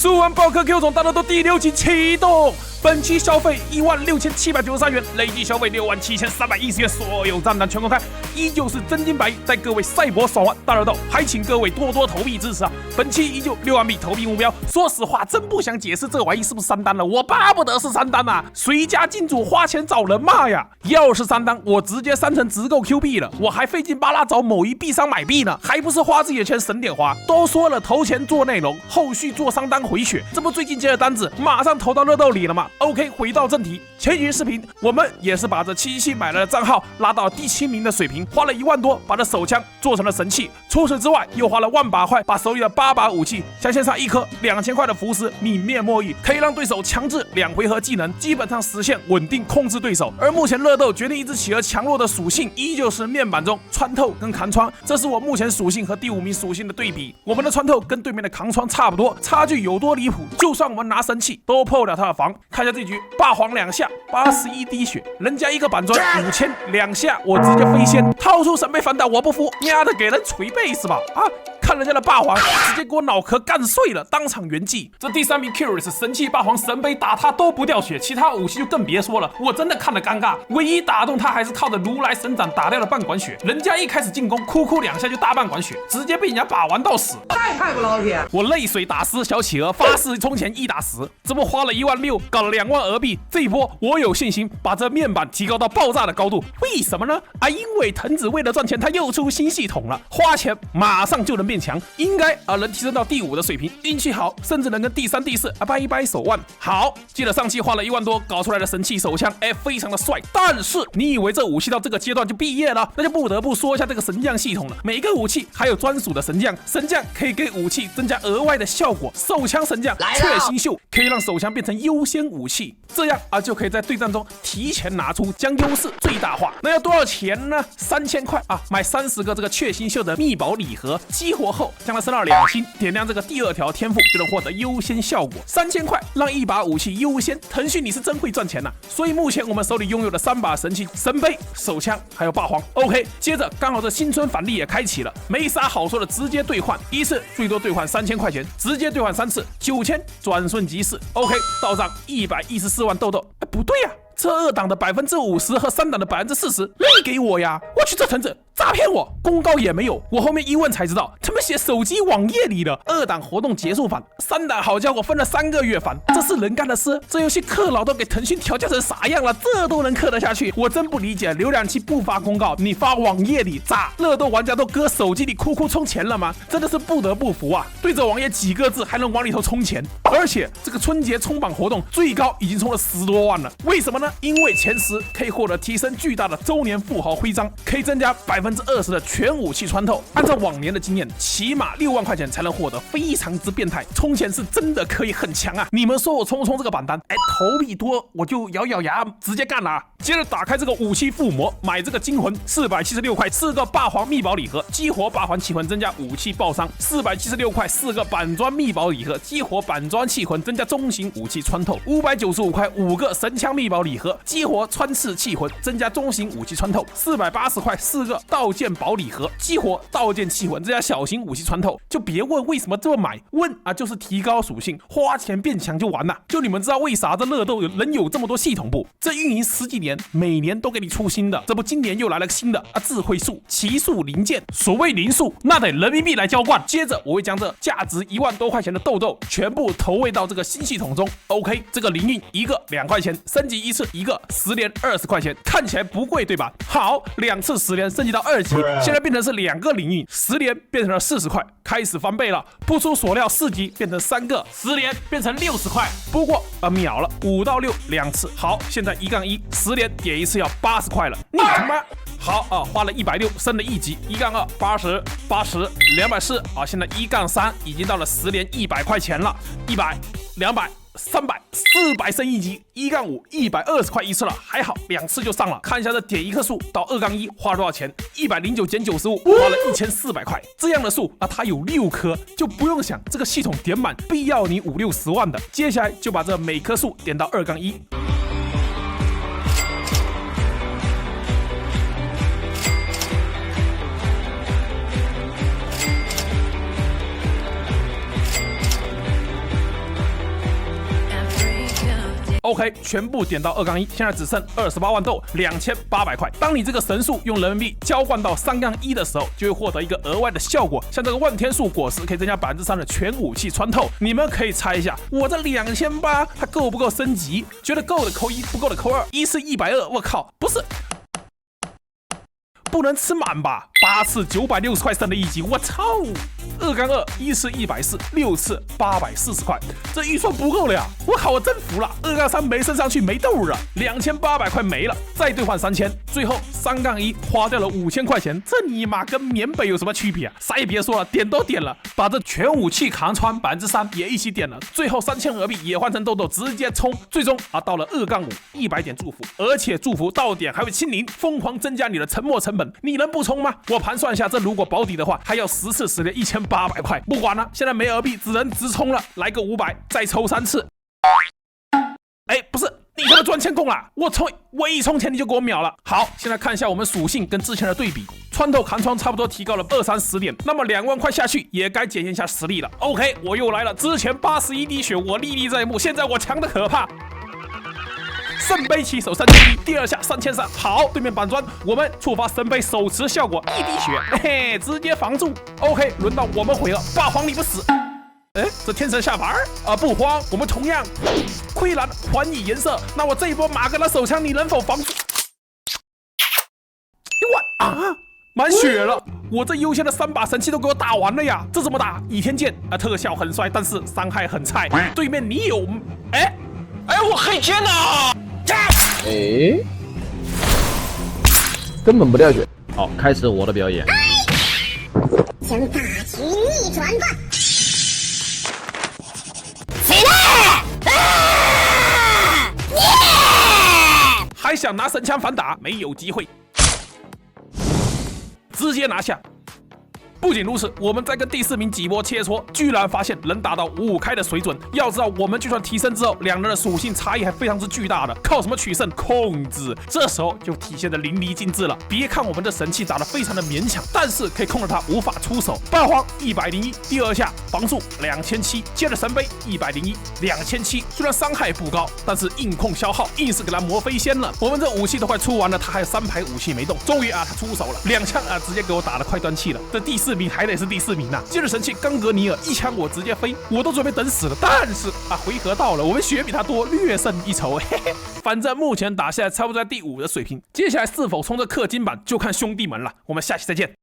数万宝可 Q 种大乐透第6期启动，本期消费16793元，累计消费67310元，所有账单全公开，依旧是真金白银带各位赛博爽玩大乐透，还请各位多多投币支持啊！本期依旧6万币投币目标。说实话，真不想解释这玩意是不是3单了，我巴不得是3单啊！谁家金主花钱找人骂呀？要是3单，我直接3成直购 Q 币了，我还费劲巴拉找某一币商买币呢，还不是花自己的钱省点花？都说了投钱做内容，后续做商单回血，这不最近接的单子马上投到乐透里了吗 ？OK， 回到正题，前几期视频我们也是把这777买来的账号拉到第7名的水平，花了1万多把这手枪做成了神器。除此之外，又花了1万把块把手里的8把武器，镶嵌上1颗2000块的符石，泯灭墨玉，可以让对手强制2回合技能，基本上实现稳定控制对手。而目前乐透决定一只企鹅强弱的属性，依旧是面板中穿透跟扛窗，这是我目前属性和第5名属性的对比。我们的穿透跟对面的扛窗差不多，差距有多离谱？就算我们拿神器都破不了他的防。看一下这局，霸皇2下81滴血，人家1个板砖5000，2下我直接飞仙，掏出神杯反打，我不服，丫的给人捶背是吧？啊！看人家的霸皇，直接给我脑壳干碎了，当场原技。这第3名 Curious 神器霸皇神杯打他都不掉血，其他武器就更别说了，我真的看得尴尬。唯一打动他还是靠着如来神掌打掉了半管血，人家一开始进攻，哭2下就大半管血，直接被人家把玩到死，太不老铁！我泪水打湿小企鹅，发誓充钱1打10，这不花了1万6，搞了2万俄币。这一波我有信心把这面板提高到爆炸的高度，为什么呢？因为藤子为了赚钱，他又出新系统了，花钱马上就能变强，应该能提升到第5的水平，运气好甚至能跟第3、第4掰一掰手腕。好，记得上期花了1万多搞出来的神器手枪，非常的帅。但是你以为这武器到这个阶段就毕业了？那就不得不说一下这个神将系统了。每个武器还有专属的神将，神将可以给武器增加额外的效果。手枪神将确新秀可以让手枪变成优先武器，这样就可以在对战中提前拿出，将优势最大化。那要多少钱呢？3000块买30个这个确新秀的秘宝礼盒，激活后将它升到2星，点亮这个第2条天赋就能获得优先效果。3000块让1把武器优先，腾讯你是真会赚钱呐！所以目前我们手里拥有的3把神器：神杯、手枪还有霸皇。OK， 接着刚好这新春返利也开启了，没啥好说的，直接兑换，一次最多兑换3000块钱，直接兑换3次，9000转瞬即逝。OK， 到账114万豆豆。不对呀，这2档的50%和3档的40%没给我呀！我去，这藤子诈骗我，公告也没有。我后面一问才知道，他们写手机网页里的2档活动结束返，3档好家伙分了3个月返，这是人干的事？这游戏氪老都给腾讯调教成啥样了？这都能氪得下去？我真不理解，浏览器不发公告，你发网页里炸，乐透玩家都搁手机里哭充钱了吗？真的是不得不服啊！对着网页几个字还能往里头充钱，而且这个春节冲榜活动最高已经充了10多万了，为什么呢？因为前10可以获得提升巨大的周年富豪徽章，可以增加20%的全武器穿透。按照往年的经验，起码6万块钱才能获得，非常之变态。充钱是真的可以很强啊！你们说我冲这个榜单，投币多我就咬牙直接干了啊！接着打开这个武器附魔，买这个金魂476块4个霸皇秘宝礼盒，激活霸皇气魂增加武器爆伤；476块4个板砖秘宝礼盒，激活板砖气魂增加中型武器穿透；595块5个神枪秘宝礼盒，激活穿刺气魂增加中型武器穿透；480块4个道剑宝礼盒，激活道剑气魂增加小型武器穿透。就别问为什么这么买，问就是提高属性，花钱变强就完了。就你们知道为啥这乐透能有这么多系统不？这运营10几年，每年都给你出新的，这不今年又来了个新的智慧树、奇树零件。所谓零数，那得人民币来浇灌。接着我会将这价值1万多块钱的豆豆全部投喂到这个新系统中。OK， 这个零运一个2块钱，升级1次一个10连20块钱，看起来不贵对吧？好，2次10连升级到2级，现在变成是2个零运，10连变成了40块，开始翻倍了。不出所料，4级变成3个10连变成60块，不过秒了5到62次。好，现在1-1，10连点1次要80块了，你他妈！好花了160升了1级，1-2 80 80 240现在1-3已经到了10连100块钱了，100 200 300 400升1级，1-5 120块1次了，还好2次就上了。看一下这点1棵树到2-1花了多少钱？109减95花了1400块。这样的树它有6棵，就不用想这个系统点满必要你50-60万的。接下来就把这每棵树点到2-1。OK， 全部点到2-1，现在只剩28万豆，2800块。当你这个神树用人民币交换到3-1的时候，就会获得一个额外的效果，像这个万天树果实可以增加3%的全武器穿透。你们可以猜一下，我这2800它够不够升级？觉得够的扣1，不够的扣2。1是120，我靠，不是。不能吃满吧？8次960块升了1级，我操！2-2， 1次140，6次840块，这预算不够了呀！我靠，我真服了！2-3没升上去没豆了，2800块没了，再兑换3000，最后3-1花掉了5000块钱，这尼玛跟缅北有什么区别啊？啥也别说了，点都点了，把这全武器扛穿3%也一起点了，最后3000俄币也换成豆豆直接冲，最终到了2-5，100点祝福，而且祝福到点还会清零，疯狂增加你的沉没成本。你能不冲吗？我盘算一下，这如果保底的话，还要10次10连1800块。不管了，现在没俄币，只能直冲了。来个500，再抽3次。不是，你他妈赚钱工啦！我一充钱你就给我秒了。好，现在看一下我们属性跟之前的对比，穿透扛窗差不多提高了20-30点，那么2万块下去也该检验一下实力了。OK， 我又来了，之前81滴血我历历在目，现在我强的可怕。圣杯起手3100，第2下3300，好，对面板砖，我们触发圣杯手持效果，1滴血，嘿嘿，直接防住。OK， 轮到我们回合，霸皇你不死。这天神下凡不慌，我们同样溃蓝还以颜色。那我这一波马格拉手枪你能否防住？满血了，我这优先的3把神器都给我打完了呀！这怎么打？倚天剑特效很帅，但是伤害很菜。对面你有我黑剑啊！根本不掉血。好，开始我的表演。将大局逆转吧！起来！还想拿神枪反打？没有机会，直接拿下。不仅如此，我们在跟第4名几波切磋，居然发现能达到5开的水准。要知道，我们就算提升之后，两人的属性差异还非常之巨大的。靠什么取胜？控制。这时候就体现的淋漓尽致了。别看我们的神器打得非常的勉强，但是可以控制他无法出手。霸皇101，第2下防速2700，接着神杯101，2700。虽然伤害不高，但是硬控消耗，硬是给他磨飞仙了。我们这武器都快出完了，他还有3排武器没动。终于他出手了，2枪直接给我打得快断气了。这第4名还得是第4名呐！接着神器冈格尼尔1枪我直接飞，我都准备等死了。但是回合到了，我们血比他多，略胜一筹。嘿嘿，反正目前打下来差不多在第5的水平。接下来是否冲着氪金版，就看兄弟们了。我们下期再见。